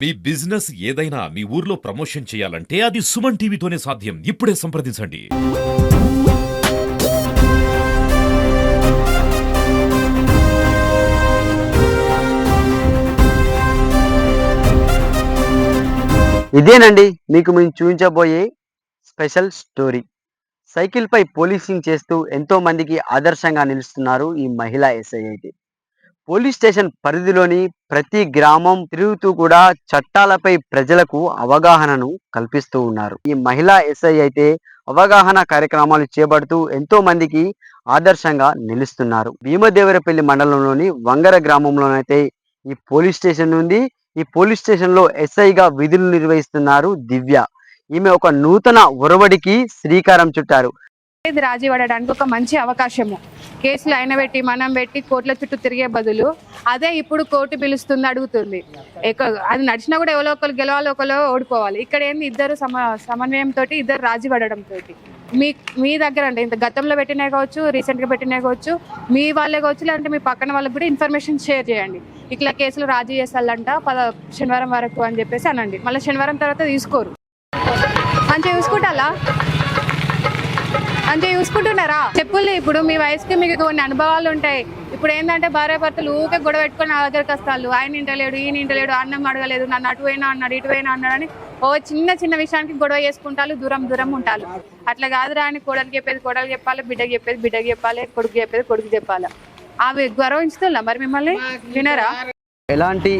మీ business ఏదైనా మీ ఊర్లో promotion చేయాలంటే అది సుమన్ టీవీతోనే సాధ్యం. ఇప్పుడే సంప్రదించండి. ఇదేనండి మీకు మేము చూపించబోయే స్పెషల్ స్టోరీ. సైకిల్ పై పోలీసింగ్ చేస్తూ ఎంతో మందికి ఆదర్శంగా నిలుస్తున్నారు ఈ మహిళా ఎస్ఐ అయితే. పోలీస్ స్టేషన్ పరిధిలోని ప్రతి గ్రామం తిరుగుతూ కూడా చట్టాలపై ప్రజలకు అవగాహనను కల్పిస్తూ ఉన్నారు. ఈ మహిళా ఎస్ఐ అయితే అవగాహన కార్యక్రమాలు చేపడుతూ ఎంతో మందికి ఆదర్శంగా నిలుస్తున్నారు. భీమదేవరపల్లి మండలంలోని వంగర గ్రామంలోనైతే ఈ పోలీస్ స్టేషన్ ఉంది. ఈ పోలీస్ స్టేషన్లో ఎస్ఐగా విధులు నిర్వహిస్తున్నారు దివ్య. ఈమె ఒక నూతన ఒరవడికి శ్రీకారం చుట్టారు. ఇది రాజీ పడడానికి ఒక మంచి అవకాశము. కేసులు ఆయన పెట్టి మనం పెట్టి కోర్టుల చుట్టూ తిరిగే బదులు అదే ఇప్పుడు కోర్టు పిలుస్తుంది, అడుగుతుంది. అది నడిచినా కూడా ఎవరో ఒకరు గెలవాలి, ఒకరు ఓడిపోవాలి. ఇక్కడ ఏంది ఇద్దరు సమన్వయంతో ఇద్దరు రాజీ పడడంతో మీ దగ్గర అంటే ఇంత గతంలో పెట్టినా కావచ్చు, రీసెంట్గా పెట్టినా కావచ్చు, మీ వాళ్ళే కావచ్చు, లేదంటే మీ పక్కన వాళ్ళకి కూడా ఇన్ఫర్మేషన్ షేర్ చేయండి. ఇట్లా కేసులు రాజీ చేస్తాలంట శనివారం వరకు అని చెప్పేసి అనండి. మళ్ళీ శనివారం తర్వాత తీసుకోరు. మంచిగా చూసుకుంటున్నారా చెప్పులు. ఇప్పుడు మీ వయసుకి మీకు కొన్ని అనుభవాలు ఉంటాయి. ఇప్పుడు ఏంటంటే భార్యాభర్తలు ఊకే గొడవ పెట్టుకొని నా దగ్గరికి వస్తారు. ఆయన ఇంటలేడు, ఈయన ఇంటలేడు, అన్నం అడగలేదు, నన్ను అటువైనా అన్నాడు, ఇటువైనా అన్నాడు అని ఓ చిన్న చిన్న విషయానికి గొడవ చేసుకుంటారు, దూరం ఉంటారు. అట్లా కాదురా అని కోడలికి చెప్పేది కోడలికి చెప్పాలి, బిడ్డకి చెప్పేది బిడ్డకి చెప్పాలి, కొడుకు చెప్పేది కొడుకు చెప్పాలి. అవి గౌరవించుతున్నా మరి మిమ్మల్ని వినరా? ఎలాంటి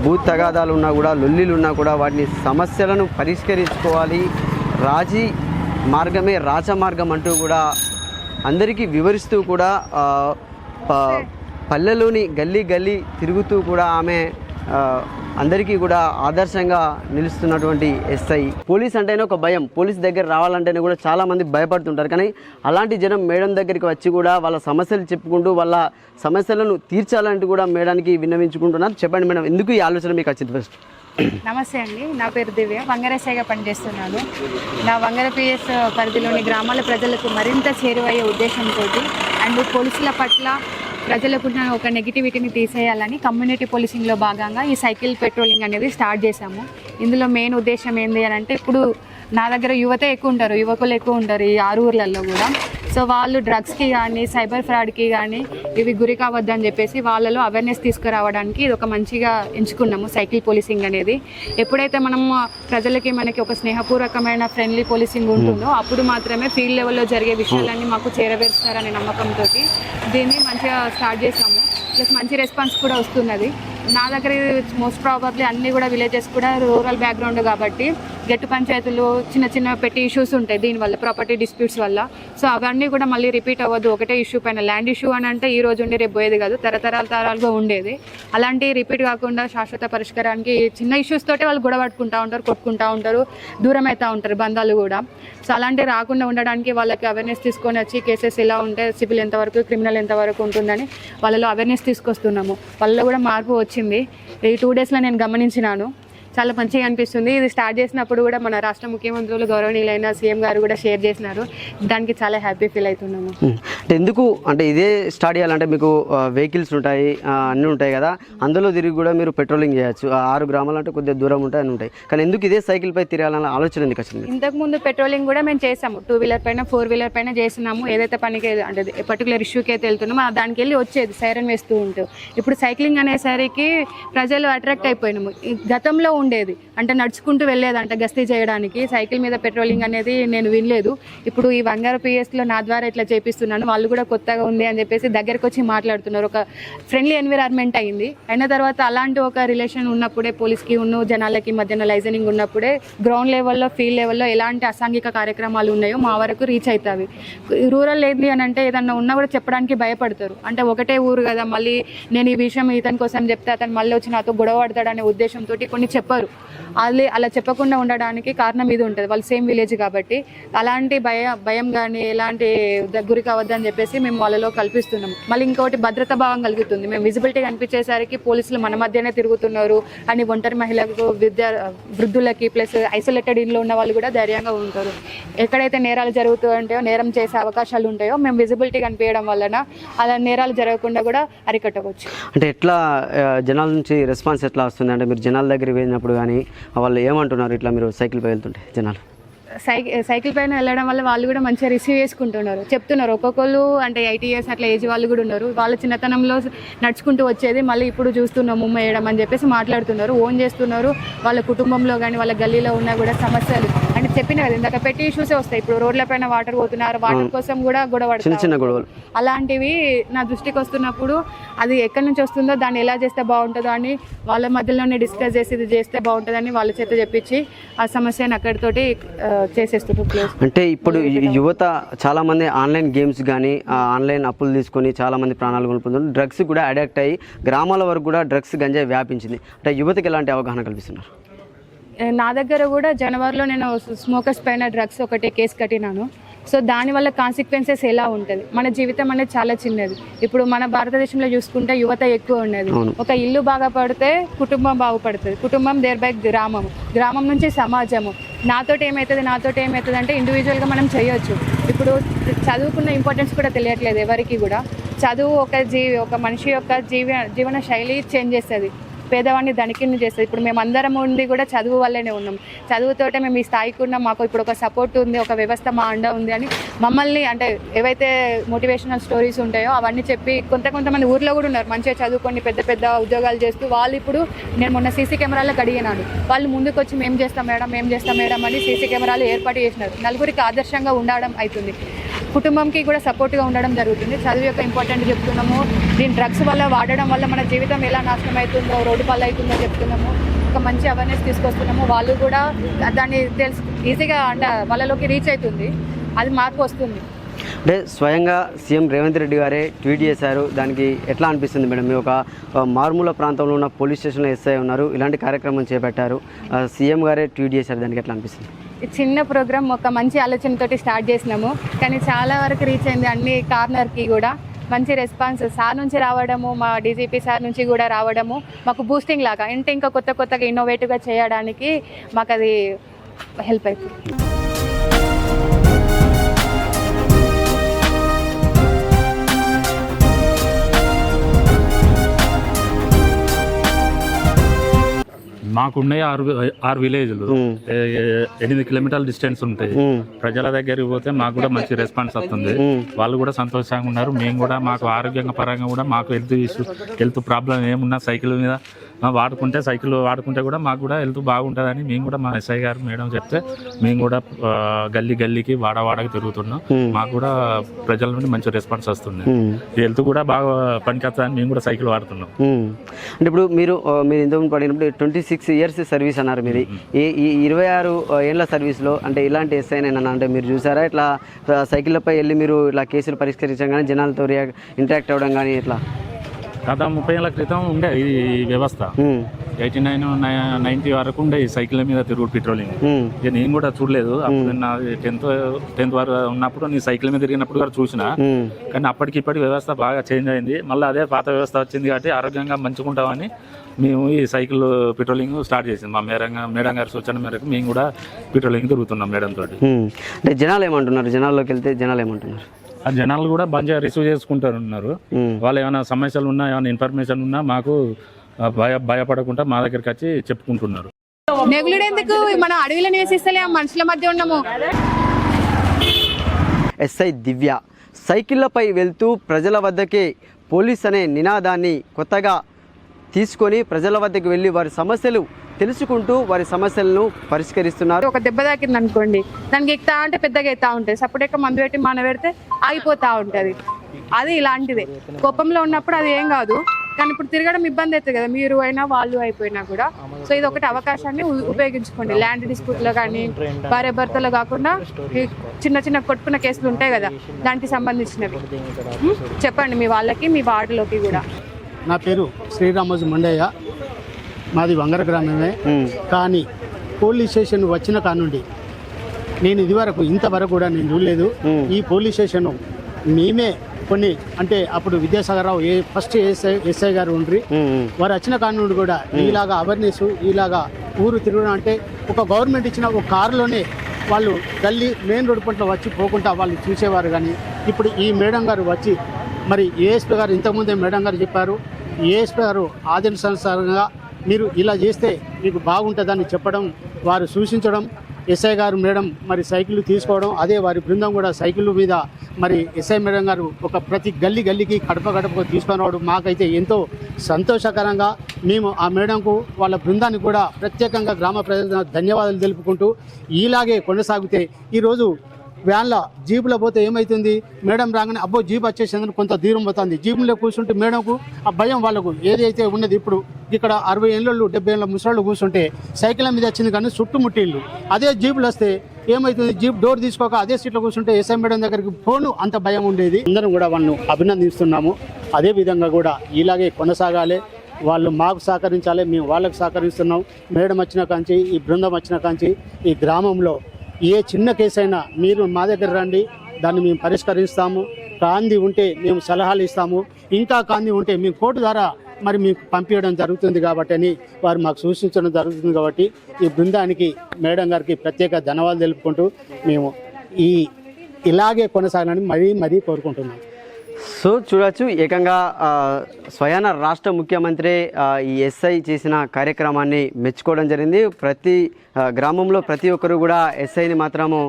భూ తగాదాలు ఉన్నా కూడా, లొల్లిలు ఉన్నా కూడా వాటిని సమస్యలను పరిష్కరించుకోవాలి. రాజీ మార్గమే రాజమార్గం అంటూ కూడా అందరికీ వివరిస్తూ కూడా పల్లెలోని గల్లీ తిరుగుతూ కూడా ఆమె అందరికీ కూడా ఆదర్శంగా నిలుస్తున్నటువంటి ఎస్ఐ. పోలీస్ అంటేనే ఒక భయం. పోలీస్ దగ్గర రావాలంటేనే కూడా చాలామంది భయపడుతుంటారు. కానీ అలాంటి జనం మేడం దగ్గరికి వచ్చి కూడా వాళ్ళ సమస్యలు చెప్పుకుంటూ వాళ్ళ సమస్యలను తీర్చాలంటూ కూడా మేడానికి విన్నవించుకుంటున్నారు. చెప్పండి మేడం, ఎందుకు ఈ ఆలోచన మీకు వచ్చింది? ఫస్ట్ నమస్తే అండి, నా పేరు దివ్య, వంగర ఎస్ఐగా పనిచేస్తున్నాను. నా వంగర పిఎస్ పరిధిలోని గ్రామాల ప్రజలకు మరింత చేరువయ్యే ఉద్దేశంతో అండ్ పోలీసుల పట్ల ప్రజలకున్న ఒక నెగిటివిటీని తీసేయాలని కమ్యూనిటీ పోలీసింగ్లో భాగంగా ఈ సైకిల్ పెట్రోలింగ్ అనేది స్టార్ట్ చేశాము. ఇందులో మెయిన్ ఉద్దేశం ఏంటి అని అంటే, ఇప్పుడు నా దగ్గర యువకులు ఎక్కువ ఉంటారు ఈ 6 ఊర్లలో కూడా. సో వాళ్ళు డ్రగ్స్కి కానీ సైబర్ ఫ్రాడ్కి కానీ ఇవి గురి కావద్దని చెప్పేసి వాళ్ళలో అవేర్నెస్ తీసుకురావడానికి ఇది ఒక మంచిగా ఎంచుకున్నాము సైకిల్ పోలీసింగ్ అనేది. ఎప్పుడైతే మనం ప్రజలకి మనకి ఒక స్నేహపూర్వకమైన ఫ్రెండ్లీ పోలీసింగ్ ఉంటుందో అప్పుడు మాత్రమే ఫీల్డ్ లెవెల్లో జరిగే విషయాలన్నీ మాకు చేరవేరుస్తారనే నమ్మకంతో దీన్ని మంచిగా స్టార్ట్ చేసాము. ప్లస్ మంచి రెస్పాన్స్ కూడా వస్తున్నది. నా దగ్గర మోస్ట్ ప్రాబబ్లీ అన్నీ కూడా విలేజెస్ కూడా రూరల్ బ్యాక్గ్రౌండ్ కాబట్టి గట్టు పంచాయతీలు చిన్న పెట్టి ఇష్యూస్ ఉంటాయి దీనివల్ల, ప్రాపర్టీ డిస్ప్యూట్స్ వల్ల. సో అవన్నీ కూడా మళ్ళీ రిపీట్ అవ్వద్దు. ఒకటే ఇష్యూ పైన ల్యాండ్ ఇష్యూ అని అంటే ఈ రోజు ఉండి రేపు పోయేది కాదు, తరతరాలుగా ఉండేది. అలాంటి రిపీట్ కాకుండా శాశ్వత పరిష్కారానికి చిన్న ఇష్యూస్ తోటే వాళ్ళు గొడవ పట్టుకుంటూ ఉంటారు, కొట్టుకుంటూ ఉంటారు, దూరం అవుతూ ఉంటారు బంధాలు కూడా. సో అలాంటివి రాకుండా ఉండడానికి వాళ్ళకి అవేర్నెస్ తీసుకొని వచ్చి కేసెస్ ఎలా ఉంటే సివిల్ ఎంతవరకు, క్రిమినల్ ఎంతవరకు ఉంటుందని వాళ్ళలో అవేర్నెస్ తీసుకొస్తున్నాము. వాళ్ళలో కూడా మార్పు వచ్చింది. ఈ 2 డేస్లో నేను గమనించినాను. చాలా మంచిగా అనిపిస్తుంది. ఇది స్టార్ట్ చేసినప్పుడు కూడా మన రాష్ట్ర ముఖ్యమంత్రులు గౌరవనీయులైన సీఎం గారు కూడా షేర్ చేసినారు. దానికి చాలా హ్యాపీ ఫీల్ అవుతున్నాము. అంటే ఎందుకు అంటే ఇదే స్టార్ట్ చేయాలంటే మీకు వెహికల్స్ ఉంటాయి, అన్నీ ఉంటాయి కదా, అందులో తిరిగి కూడా మీరు పెట్రోలింగ్ చేయొచ్చు. 6 గ్రామాలు అంటే కొద్దిగా దూరం ఉంటాయి, అన్నీ ఉంటాయి. కానీ ఎందుకు ఇదే సైకిల్ పై తిరగాలన్న ఆలోచన ఎందుకు వచ్చింది? ఇంతకుముందు పెట్రోలింగ్ కూడా మేము చేసాము, 2 వీలర్ పైన 4 వీలర్ పైన చేసినాము. ఏదైతే పనికి అంటే పర్టికులర్ ఇష్యూకి అయితే వెళ్తున్నామో దానికి వెళ్ళి వచ్చేది సైరన్ వేస్తూ ఉంటాం. ఇప్పుడు సైక్లింగ్ అనేసరికి ప్రజలు అట్రాక్ట్ అయిపోయినాము. గతంలో ఉండేది అంటే నడుచుకుంటూ వెళ్ళేదంట గస్తీ చేయడానికి, సైకిల్ మీద పెట్రోలింగ్ అనేది నేను వినలేదు. ఇప్పుడు ఈ వంగర పిఎస్లో నా ద్వారా ఇట్లా చేపిస్తున్నాను. వాళ్ళు కూడా కొత్తగా ఉంది అని చెప్పేసి దగ్గరకు వచ్చి మాట్లాడుతున్నారు. ఒక ఫ్రెండ్లీ ఎన్విరాన్మెంట్ అయింది. అయిన తర్వాత అలాంటి ఒక రిలేషన్ ఉన్నప్పుడే పోలీస్కి జనాలకి మధ్యన లైజనింగ్ ఉన్నప్పుడే గ్రౌండ్ లెవెల్లో, ఫీల్డ్ లెవెల్లో ఎలాంటి అసాంఘిక కార్యక్రమాలు ఉన్నాయో మా వరకు రీచ్ అవుతాయి. రూరల్ ఏంటి అని అంటే ఏదన్నా ఉన్నా కూడా చెప్పడానికి భయపడతారు. అంటే ఒకటే ఊరు కదా, మళ్ళీ నేను ఈ విషయం ఇతని కోసం చెప్తే అతను మళ్ళీ వచ్చి నాతో గొడవ పడతాడనే ఉద్దేశంతో కొన్ని చెప్పరు. అలా చెప్పకుండా ఉండడానికి కారణం ఇది ఉంటుంది, వాళ్ళు సేమ్ విలేజ్ కాబట్టి. అలాంటి భయం కానీ ఎలాంటి గురి కావద్దని చెప్పేసి మేము వాళ్ళలో కల్పిస్తున్నాము. మళ్ళీ ఇంకోటి భద్రతా భావం కలుగుతుంది. మేము విజిబిలిటీ కనిపించేసరికి పోలీసులు మన మధ్యనే తిరుగుతున్నారు అని ఒంటరి మహిళలకు, వృద్ధులకి, ప్లస్ ఐసోలేటెడ్ ఇంట్లో ఉన్న వాళ్ళు కూడా ధైర్యంగా ఉంటారు. ఎక్కడైతే నేరాలు జరుగుతూ ఉంటాయో, నేరం చేసే అవకాశాలు ఉంటాయో మేము విజిబిలిటీ కనిపించడం వలన అలా నేరాలు జరగకుండా కూడా అరికట్టవచ్చు. అంటే ఎట్లా జనాల నుంచి రెస్పాన్స్ ఎట్లా వస్తుంది? అంటే మీరు జనాల దగ్గర వచ్చినప్పుడు కానీ వాళ్ళు ఏమంటున్నారు ఇట్లా మీరు సైకిల్పై వెళ్తుంటే జనాలు? సైకిల్ పైన వెళ్ళడం వల్ల వాళ్ళు కూడా మంచిగా రిసీవ్ చేసుకుంటున్నారు, చెప్తున్నారు. ఒక్కొక్కరు అంటే 80 years అట్లా ఏజ్ వాళ్ళు కూడా ఉన్నారు. వాళ్ళ చిన్నతనంలో నడుచుకుంటూ వచ్చేది మళ్ళీ ఇప్పుడు చూస్తున్నాము వేయడం అని చెప్పేసి మాట్లాడుతున్నారు, ఓన్ చేస్తున్నారు. వాళ్ళ కుటుంబంలో కానీ వాళ్ళ గల్లీలో ఉన్నా కూడా సమస్యలు అంటే చెప్పిన కదా ఇందాక పెట్టి ఇష్యూసే వస్తాయి. ఇప్పుడు రోడ్ల పైన వాటర్ పోతున్నారు, వాటర్ కోసం కూడా చిన్న గొడవలు అలాంటివి నా దృష్టికి వస్తున్నప్పుడు అది ఎక్కడి నుంచి వస్తుందో దాన్ని ఎలా చేస్తే బాగుంటుందో అని వాళ్ళ మధ్యలోనే డిస్కస్ చేసి ఇది చేస్తే బాగుంటుందని వాళ్ళ చేత చెప్పించి ఆ సమస్యను అక్కడితోటి చేసేస్తున్నారు. అంటే ఇప్పుడు యువత చాలా మంది ఆన్లైన్ గేమ్స్ కానీ ఆన్లైన్ అప్పులు తీసుకొని చాలా మంది ప్రాణాలు కోల్పోతున్నారు, డ్రగ్స్ కూడా అడిక్ట్ అయ్యి గ్రామాల వరకు కూడా డ్రగ్స్ గంజాయి వ్యాపించింది. అంటే యువతకి ఎలాంటి అవగాహన కల్పిస్తున్నారు? నా దగ్గర కూడా జనవరిలో నేను స్మోకర్స్ పైన డ్రగ్స్ ఒకటి కేసు కట్టినాను. సో దానివల్ల కాన్సిక్వెన్సెస్ ఎలా ఉంటుంది, మన జీవితం అనేది చాలా చిన్నది. ఇప్పుడు మన భారతదేశంలో చూసుకుంటే యువత ఎక్కువ ఉన్నది. ఒక ఇల్లు బాగుపడితే కుటుంబం బాగుపడుతుంది, కుటుంబం దేర్ బై గ్రామము, గ్రామం నుంచి సమాజము. నాతోటి ఏమవుతుంది అంటే ఇండివిజువల్గా మనం చేయొచ్చు. ఇప్పుడు చదువుకున్న ఇంపార్టెన్స్ కూడా తెలియట్లేదు ఎవరికి కూడా. చదువు ఒక మనిషి యొక్క జీవన శైలి చేంజ్ చేస్తుంది, పేదవాడిని ధనికిని చేస్తుంది. ఇప్పుడు మేము అందరం ఉండి కూడా చదువు వల్లనే ఉన్నాం, చదువుతోటే మేము ఈ స్థాయికి ఉన్నాం, మాకు ఇప్పుడు ఒక సపోర్ట్ ఉంది, ఒక వ్యవస్థ మా అండ ఉంది అని మమ్మల్ని అంటే ఏవైతే మోటివేషనల్ స్టోరీస్ ఉంటాయో అవన్నీ చెప్పి కొంతమంది ఊర్లో కూడా ఉన్నారు మంచిగా చదువుకొని పెద్ద పెద్ద ఉద్యోగాలు చేస్తూ. వాళ్ళు ఇప్పుడు నేను మొన్న సీసీ కెమెరాలకు అడిగినాను, వాళ్ళు ముందుకు వచ్చి మేము చేస్తాం మేడం అని సీసీ కెమెరాలు ఏర్పాటు చేసినారు. నలుగురికి ఆదర్శంగా ఉండడం అవుతుంది, కుటుంబంకి కూడా సపోర్ట్గా ఉండడం జరుగుతుంది. చదువు యొక్క ఇంపార్టెంట్ చెప్తున్నాము, దీని డ్రగ్స్ వల్ల వాడడం వల్ల మన జీవితం ఎలా నాశనం అవుతుందో, రోడ్డు పాలు అవుతుందో చెప్తున్నాము. ఒక మంచి అవేర్నెస్ తీసుకొస్తున్నాము, వాళ్ళు కూడా దాన్ని ఈజీగా అంటే వాళ్ళలోకి రీచ్ అవుతుంది, అది మార్పు వస్తుంది. అంటే స్వయంగా సీఎం రేవంత్ రెడ్డి గారే ట్వీట్ చేశారు, దానికి ఎట్లా అనిపిస్తుంది మేడం? మీ ఒక మారుమూల ప్రాంతంలో ఉన్న పోలీస్ స్టేషన్లో ఎస్ఐ ఉన్నారు, ఇలాంటి కార్యక్రమం చేపట్టారు, సీఎం గారే ట్వీట్ చేశారు, దానికి ఎట్లా అనిపిస్తుంది? చిన్న ప్రోగ్రామ్ ఒక మంచి ఆలోచనతోటి స్టార్ట్ చేసినాము, కానీ చాలా వరకు రీచ్ అయింది. అన్ని కార్నర్కి కూడా మంచి రెస్పాన్స్ సార్ నుంచి రావడము, మా డీజీపీ సార్ నుంచి కూడా రావడము మాకు బూస్టింగ్ లాగా, అంటే ఇంకా కొత్తగా ఇన్నోవేటివ్గా చేయడానికి మాకు అది హెల్ప్ అవుతుంది. మాకున్నాయి 6 విలేజ్లు, 8 కిలోమీటర్ల డిస్టెన్స్ ఉంటాయి. ప్రజల దగ్గరికి పోతే మాకు కూడా మంచి రెస్పాన్స్ వస్తుంది, వాళ్ళు కూడా సంతోషంగా ఉన్నారు. మేము కూడా మాకు ఆరోగ్యంగా పరంగా కూడా మాకు హెల్త్ ప్రాబ్లం ఏమున్నా సైకిల్ మీద సైకిల్ వాడుకుంటే కూడా మాకు కూడా హెల్త్ బాగుంటుందని మేము కూడా మా ఎస్ఐ గారు మేడం చెప్తే మేము కూడా గల్లీకి వాడకి తిరుగుతున్నాం. మాకు కూడా ప్రజల నుండి మంచి రెస్పాన్స్ వస్తుంది, హెల్త్ కూడా బాగా పనికొస్తుందని మేము కూడా సైకిల్ వాడుతున్నాం. అంటే ఇప్పుడు మీరు ఇంతకుముందు పడినప్పుడు 26 years సర్వీస్ అన్నారు, మీరు ఈ 26 ఏళ్ళ సర్వీస్లో అంటే ఇలాంటి ఎస్ఐ అంటే మీరు చూసారా? ఇట్లా సైకిళ్ళపై వెళ్ళి మీరు ఇట్లా కేసులు పరిష్కరించడం కానీ జనాలతో ఇంటరాక్ట్ అవ్వడం కానీ ఇట్లా? గత 30 ఏళ్ల క్రితం ఉండే ఈ వ్యవస్థ, 89, 90 వరకు ఉండే ఈ సైకిల్ మీద తిరుగుడు పెట్రోలింగ్. నేను కూడా చూడలేదు, అప్పుడు నా 10th వరకు ఉన్నప్పుడు నీ సైకిల్ మీద తిరిగినప్పుడు కూడా చూసిన. కానీ అప్పటికిప్పటి వ్యవస్థ బాగా చేంజ్ అయింది, మళ్ళీ అదే పాత వ్యవస్థ వచ్చింది కాబట్టి ఆరోగ్యంగా మంచుకుంటామని మేము ఈ సైకిల్ పెట్రోలింగ్ స్టార్ట్ చేసింది. మా మేడం గారి సూచన మేరకు మేము కూడా పెట్రోలింగ్ తిరుగుతున్నాం మేడం తోటి. అంటే జనాలు ఏమంటున్నారు? జనాల్లోకి వెళ్తే జనాలు ఏమంటున్నారు? ఆ జనాలు కూడా మంచిగా రిసీవ్ చేసుకుంటారు. వాళ్ళు ఏమైనా సమస్యలు ఉన్నా, ఏమైనా ఇన్ఫర్మేషన్ ఉన్నా మాకు భయపడకుండా మా దగ్గరికి వచ్చి చెప్పుకుంటున్నారు. నెగులుడేందుకు, మన అడవిలో నివసిస్తలే మనుషుల మధ్య ఉన్నాము. ఎస్ఐ దివ్య సైకిళ్లపై వెళ్తూ ప్రజల వద్దకే పోలీస్ అనే నినాదాన్ని కొత్తగా తీసుకొని ప్రజల వద్దకు వెళ్ళి వారి సమస్యలు తెలుసుకుంటూ వారి సమస్యలను పరిష్కరిస్తున్నారు. ఒక దెబ్బ తాకింది అనుకోండి, దానికి ఎక్కుతా అంటే పెద్దగా ఎత్తా ఉంటుంది, సపరేట్గా మందు పెట్టి మన పెడితే ఆగిపోతూ ఉంటుంది. అది ఇలాంటిదే, కోపంలో ఉన్నప్పుడు అది ఏం కాదు, కానీ ఇప్పుడు తిరగడం ఇబ్బంది అవుతుంది కదా, మీరు అయినా వాళ్ళు అయిపోయినా కూడా. సో ఇది ఒకటి అవకాశాన్ని ఉపయోగించుకోండి. ల్యాండ్ డిస్ప్యూట్లో కానీ భార్య భర్తలు కాకుండా చిన్న కొట్టుకున్న కేసులు ఉంటాయి కదా, దానికి సంబంధించినవి చెప్పండి మీ వాళ్ళకి, మీ వార్డులోకి కూడా. నా పేరు శ్రీరామోజు మండయ్య, మాది వంగర గ్రామమే. కానీ పోలీస్ స్టేషన్ వచ్చిన కానుండి నేను ఇంతవరకు కూడా నేను చూడలేదు. ఈ పోలీస్ స్టేషన్ మేమే కొన్ని అంటే అప్పుడు విద్యాసాగరరావు ఫస్ట్ ఎస్ఐ గారు ఉండ్రి, వారు వచ్చిన కానుండి కూడా ఇలాగా అవేర్నెస్, ఇలాగా ఊరు తిరగడం అంటే ఒక గవర్నమెంట్ ఇచ్చిన ఒక కారులోనే వాళ్ళు గల్లీ మెయిన్ రోడ్డు పంటలో వచ్చి పోకుండా వాళ్ళు చూసేవారు. కానీ ఇప్పుడు ఈ మేడం గారు వచ్చి, మరి ఏఎస్పీ గారు ఇంతకుముందే మేడం గారు చెప్పారు, ఏఎస్పీ గారు ఆదేశానుసారంగా మీరు ఇలా చేస్తే మీకు బాగుంటుందని చెప్పడం, వారు సూచించడం, ఎస్ఐ గారు మేడం మరి సైకిల్ తీసుకోవడం, అదే వారి బృందం కూడా సైకిల్ మీద మరి ఎస్ఐ మేడం గారు ఒక ప్రతి గల్లీకి గడపకు తీసుకొని రావడం మాకైతే ఎంతో సంతోషకరంగా, మేము ఆ మేడంకు వాళ్ళ బృందానికి కూడా ప్రత్యేకంగా గ్రామ ప్రజల ధన్యవాదాలు తెలుపుకుంటూ ఇలాగే కొనసాగితే ఈరోజు వ్యాన్ల జీపులో పోతే ఏమవుతుంది, మేడం రాగానే అబ్బో జీప్ వచ్చేసిందని కొంత దూరం పోతుంది. జీపులో కూర్చుంటే మేడంకు ఆ భయం వాళ్ళకు ఏదైతే ఉన్నది. ఇప్పుడు ఇక్కడ 60 ఏళ్ళు 70 ఏళ్ళ ముసలాళ్ళు కూర్చుంటే సైకిల్ మీద వచ్చింది కానీ చుట్టుముట్టిళ్ళు. అదే జీపులు వస్తే ఏమవుతుంది, జీప్ డోర్ తీసుకోక అదే సీట్లో కూర్చుంటే ఎస్ఐ మేడం దగ్గరికి ఫోను అంత భయం ఉండేది. అందరం కూడా వాళ్ళను అభినందిస్తున్నాము. అదే విధంగా కూడా ఇలాగే కొనసాగాలి. వాళ్ళు మాకు సహకరించాలి, మేము వాళ్ళకు సహకరిస్తున్నాం. మేడం వచ్చిన కాంచి, ఈ బృందం వచ్చిన కాంచి ఈ గ్రామంలో ఏ చిన్న కేసు అయినా మీరు మా దగ్గర రండి, దాన్ని మేము పరిష్కరిస్తాము. కాంది ఉంటే మేము సలహాలు ఇస్తాము, ఇంకా కాంది ఉంటే మేము కోర్టు ద్వారా మరి మీకు పంపించడం జరుగుతుంది కాబట్టి అని వారు మాకు సూచించడం జరుగుతుంది. కాబట్టి ఈ బృందానికి మేడం గారికి ప్రత్యేక ధన్యవాదాలు తెలుపుకుంటూ మేము ఇలాగే కొనసాగాలని మరీ కోరుకుంటున్నాం. సో చూడొచ్చు, ఏకంగా స్వయాన రాష్ట్ర ముఖ్యమంత్రి ఈ ఎస్ఐ చేసిన కార్యక్రమాన్ని మెచ్చుకోవడం జరిగింది. ప్రతి గ్రామంలో ప్రతి ఒక్కరు కూడా ఎస్ఐని మాత్రము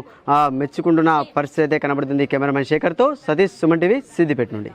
మెచ్చుకుంటున్న పరిస్థితి అయితే కనబడుతుంది. కెమెరామెన్ శేఖర్తో సతీష్, సుమన్ టీవీ, సిద్దిపేట నుండి.